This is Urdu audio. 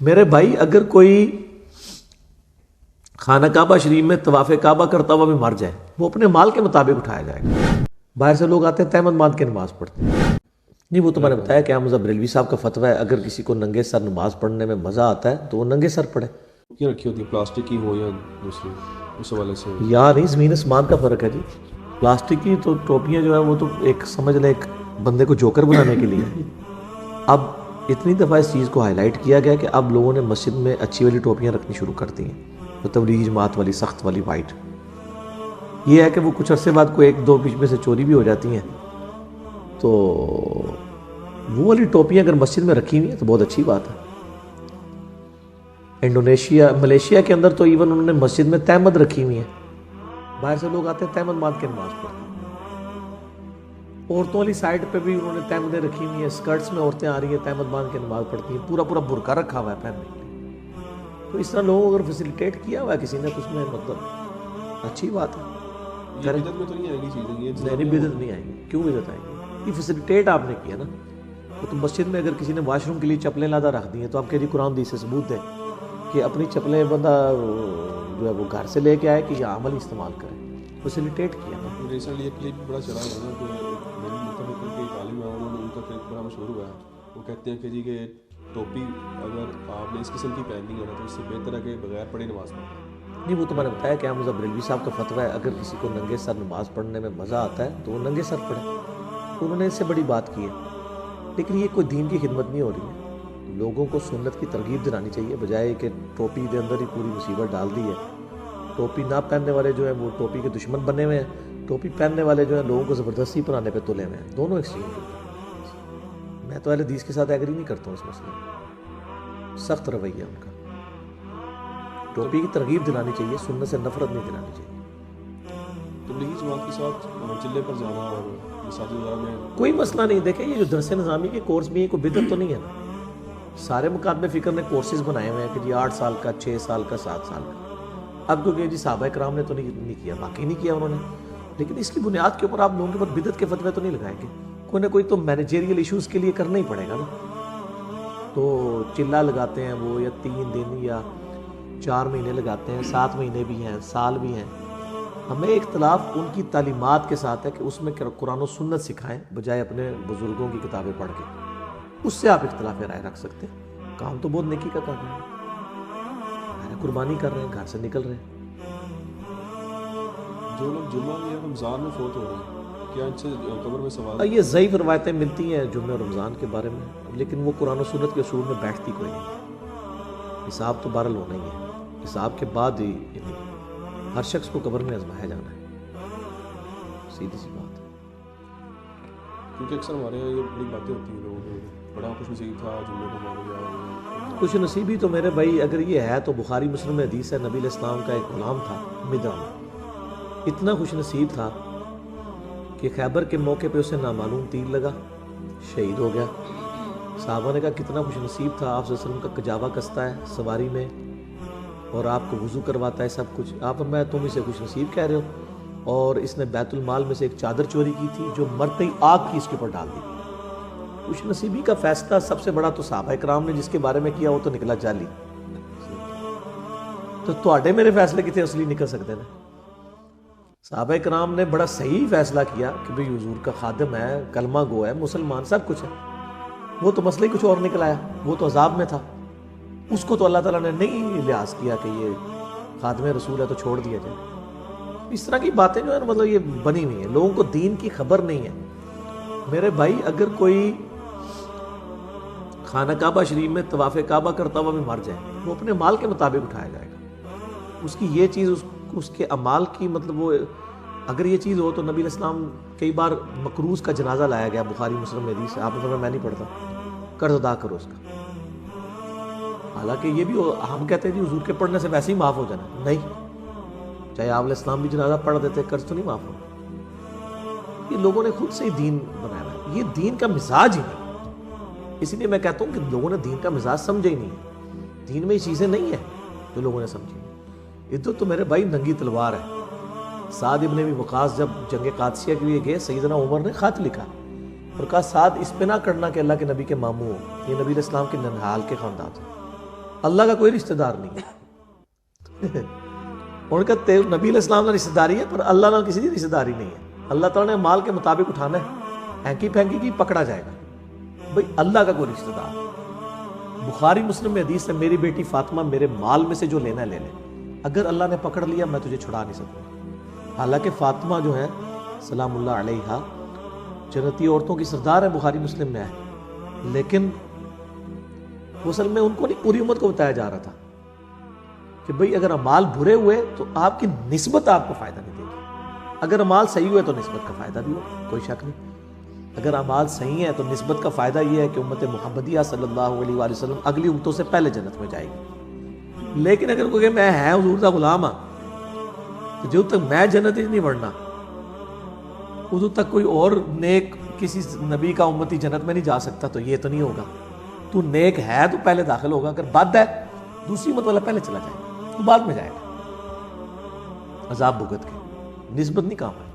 میرے بھائی اگر کوئی خانہ کعبہ شریف میں طواف کعبہ کرتا ہوا بھی مر جائے وہ اپنے مال کے مطابق اٹھایا جائے گا. باہر سے لوگ آتے ہیں تہمت باندھ کے نماز پڑھتے ہیں. نہیں وہ تو میں نے بتایا کہ احمد بریلوی صاحب کا فتویٰ ہے اگر کسی کو ننگے سر نماز پڑھنے میں مزہ آتا ہے تو وہ ننگے سر پڑھے. کیا رکھی ہوتی ہے پلاسٹک کی ہو یا دوسری اس حوالے سے؟ یا نہیں زمین اسمان کا فرق ہے جی. پلاسٹک کی تو ٹوپیاں جو ہے وہ تو ایک سمجھ لیں ایک بندے کو جوکر بنانے کے لیے. اب اتنی دفعہ اس چیز کو ہائی لائٹ کیا گیا کہ اب لوگوں نے مسجد میں اچھی والی ٹوپیاں رکھنی شروع کر دی ہیں, وہ تبلیغی جماعت والی سخت والی وائٹ. یہ ہے کہ وہ کچھ عرصے بعد کوئی ایک دو بیچ میں سے چوری بھی ہو جاتی ہیں تو وہ والی ٹوپیاں اگر مسجد میں رکھی ہوئی ہیں تو بہت اچھی بات ہے. انڈونیشیا ملیشیا کے اندر تو ایون انہوں نے مسجد میں تہمت رکھی ہوئی ہیں. باہر سے لوگ آتے ہیں تہمت باندھ کے نماز پڑھتے ہیں. عورتوں والی سائڈ پہ بھی انہوں نے تہمتیں رکھی ہوئی ہیں, اسکرٹس میں عورتیں آ رہی ہیں تہمت باندھ کے نماز پڑھتی ہیں, پورا پورا برقع رکھا ہوا ہے پہننے کے لیے. تو اس طرح لوگوں کو اگر فیسیلیٹیٹ کیا ہوا ہے کسی نے تو اس میں مطلب اچھی بات ہے. یہ بدعت میں تو نہیں آئے گی چیزیں؟ یہ نہیں بدعت نہیں آئیں گی. کیوں بدعت آئیں گی؟ یہ فیسیلیٹیٹ آپ نے کیا نا. تو مسجد میں اگر کسی نے واش روم کے لیے چپلیں لادہ رکھ دی ہیں تو آپ کہہ جی قرآن حدیث سے ثبوت دیں کہ اپنی چپلیں بندہ جو ہے وہ گھر سے لے کے آئے کہ یہ عمل استعمال کرے. فیسیلیٹیٹ کیا نا. ریسنٹلی ایک کلپ بڑا چلا ہوا ہے نا کہ میری متفق کر کے ایک عالم ہے انہوں نے ان کا کلپ بڑا مشہور ہوا ہے. وہ کہتے ہیں کہ جی کہ ٹوپی اگر آپ نے اس قسم کی پہننی ہے نا تو اس سے بہتر ہے کہ بغیر پڑھے نماز پڑھیں. نہیں وہ تو میں نے بتایا کہ احمد بریلوی صاحب کا فتویٰ ہے اگر کسی کو ننگے سر نماز پڑھنے میں مزہ آتا ہے تو وہ ننگے سر پڑھے. تو انہوں نے اس سے بڑی بات کی ہے. لیکن یہ کوئی دین کی خدمت نہیں ہو رہی ہے. لوگوں کو سنت کی ترغیب دلانی چاہیے بجائے کہ ٹوپی کے اندر ہی پوری مصیبت ڈال دی ہے. ٹوپی نہ پہننے والے جو ہیں وہ ٹوپی کے دشمن بنے ہوئے ہیں, ٹوپی پہننے والے جو ہیں لوگوں کو زبردستی پہنانے پہ تلے ہوئے ہیں. دونوں ایکسٹریم کے. میں تو اہل حدیث کے ساتھ ایگری نہیں کرتا ہوں اس مسئلے میں. سخت رویہ ان کا. ٹوپی کی ترغیب دلانی چاہیے, سنت سے نفرت نہیں دلانی چاہیے. تبلیغی جماعت کے ساتھ چلے پر جانا اور مساجد وغیرہ میں کوئی مسئلہ نہیں. دیکھیں یہ جو درس نظامی کے کورس بھی ہیں کوئی بدعت تو نہیں ہے نا. سارے مکاتب فکر نے کورسز بنائے ہوئے ہیں کہ جی 8 سال کا 6 سال کا 7 سال کا. اب کیونکہ جی صحابہ کرام نے تو نہیں کیا, باقی نہیں کیا انہوں نے, لیکن اس کی بنیاد کے اوپر آپ لوگوں کے اوپر بدعت کے فتوے تو نہیں لگائیں گے. کوئی نہ کوئی تو مینیجریل ایشوز کے لیے کرنا ہی پڑے گا نا. تو چلہ لگاتے ہیں وہ یا 3 دن یا 4 مہینے لگاتے ہیں, 7 مہینے بھی ہیں, سال بھی ہیں. ہمیں اختلاف ان کی تعلیمات کے ساتھ ہے کہ اس میں قرآن و سنت سکھائیں بجائے اپنے بزرگوں کی کتابیں پڑھ کے. اس سے آپ اختلاف رائے رکھ سکتے ہیں. کام تو بہت نیکی کا کر رہے ہیں, قربانی کر رہے ہیں, گھر سے نکل رہے ہیں. جو لوگ جمعہ یا رمضان میں فوت ہو رہے ہیں کیا ان سے قبر میں سوال؟ یہ ضعیف روایتیں ملتی ہیں جمعہ اور رمضان کے بارے میں, لیکن وہ قرآن و سنت کے اصول میں بیٹھتی کوئی نہیں. حساب تو بہرحال ہونا ہی ہے. حساب کے بعد ہی ہر شخص کو قبر میں آزمایا جانا ہے. سیدھی سی بات ہے. کیونکہ اکثر ہمارے یہاں یہ بڑی باتیں ہوتی ہیں لوگوں کو, بڑا خوش نصیب تھا جمعے کو مان گیا. خوش نصیبی تو میرے بھائی اگر یہ ہے تو بخاری مسلم میں حدیث ہے نبی علیہ السلام کا ایک غلام تھا مدرم, اتنا خوش نصیب تھا کہ خیبر کے موقع پہ اسے نامعلوم تیر لگا, شہید ہو گیا. صحابہ نے کہا کتنا خوش نصیب تھا, آپ صلی اللہ علیہ وسلم کا کجاوا کستا ہے سواری میں اور آپ کو وضو کرواتا ہے سب کچھ. آپ فرمایا تم اسے خوش نصیب کہہ رہے ہو, اور اس نے بیت المال میں سے ایک چادر چوری کی تھی جو مرتے ہی آگ کی اس کے اوپر ڈال دی. خوش نصیبی کا فیصلہ سب سے بڑا تو صحابہ کرام نے جس کے بارے میں کیا وہ تو نکلا جعلی. تو تواڈے میرے فیصلے کتنے اصلی نکل سکتے ہیں. صحابہ کرام نے بڑا صحیح فیصلہ کیا کہ بھئی حضور کا خادم ہے, کلمہ گو ہے, مسلمان, سب کچھ ہے. وہ تو مسئلہ ہی کچھ اور نکل آیا, وہ تو عذاب میں تھا. اس کو تو اللہ تعالیٰ نے نہیں لحاظ کیا کہ یہ خادم رسول ہے تو چھوڑ دیا جائے. اس طرح کی باتیں جو ہے مطلب یہ بنی ہوئی ہیں, لوگوں کو دین کی خبر نہیں ہے. میرے بھائی اگر کوئی خانہ کعبہ شریف میں طواف کعبہ کرتا ہوا بھی مر جائے وہ اپنے مال کے مطابق اٹھایا جائے گا. اس کی یہ چیز اس کے اعمال کی مطلب وہ اگر یہ چیز ہو تو نبی علیہ السلام کئی بار مقروض کا جنازہ لایا گیا بخاری مسلم میں حدیث ہے. آپ نے فرمایا میں نہیں پڑھتا, قرض ادا کرو اس کا. حالانکہ یہ بھی ہم کہتے ہیں جی حضور کے پڑھنے سے ویسے ہی معاف ہو جانا, نہیں, چاہے آپ علیہ السلام بھی جنازہ پڑھ دیتے قرض تو نہیں معاف ہوگا. یہ لوگوں نے خود سے ہی دین بنایا ہے, یہ دین کا مزاج ہی نہیں. اسی لیے میں کہتا ہوں کہ لوگوں نے دین کا مزاج سمجھا ہی نہیں. دین میں یہ چیزیں نہیں ہیں جو لوگوں نے سمجھی. ادھر تو میرے بھائی ننگی تلوار ہے. سعد ابن ابی وقاص جب جنگ قادسیہ کے لیے گئے سیدنا عمر نے خط لکھا اور کہا سعد اس پہ نہ کرنا کہ اللہ کے نبی کے ماموں ہو, یہ نبی علیہ السلام کے ننہال کے خاندان تھے. اللہ کا کوئی رشتہ دار نہیں ہے ان کا نبی علیہ السلام کا رشتہ داری ہے پر اللہ نال کسی کی رشتہ داری نہیں ہے. اللہ تعالیٰ نے مال کے مطابق اٹھانا ہے, ہینکی پھینکی کی پکڑا جائے گا. بھئی اللہ کا کوئی رشتہ دار. بخاری مسلم میں حدیث ہے میری بیٹی فاطمہ میرے مال میں سے جو لینا ہے لے لے, اگر اللہ نے پکڑ لیا میں تجھے چھڑا نہیں سکتا. حالانکہ فاطمہ جو ہے سلام اللہ علیہا جنتی عورتوں کی سردار ہے, بخاری مسلم میں ہے, لیکن اصل میں ان کو نہیں پوری امت کو بتایا جا رہا تھا کہ بھئی اگر اعمال برے ہوئے تو آپ کی نسبت آپ کو فائدہ نہیں دے گی, اگر اعمال صحیح ہوئے تو نسبت کا فائدہ بھی ہو, کوئی شک نہیں. اگر اعمال صحیح ہیں تو نسبت کا فائدہ یہ ہے کہ امت محمدیہ صلی اللہ علیہ وآلہ وسلم اگلی امتوں سے پہلے جنت میں جائے گی. لیکن اگر کوئی کہ میں ہے حضور کا غلام ہاں تو جب تک میں جنت ہی نہیں بڑھنا ادھر تک کوئی اور نیک کسی نبی کا امتی جنت میں نہیں جا سکتا, تو یہ تو نہیں ہوگا. تو نیک ہے تو پہلے داخل ہوگا, اگر بد ہے دوسری امت والا پہلے چلا جائے گا, تو بعد میں جائے گا عذاب بھگت کے. نسبت نہیں کام ہے.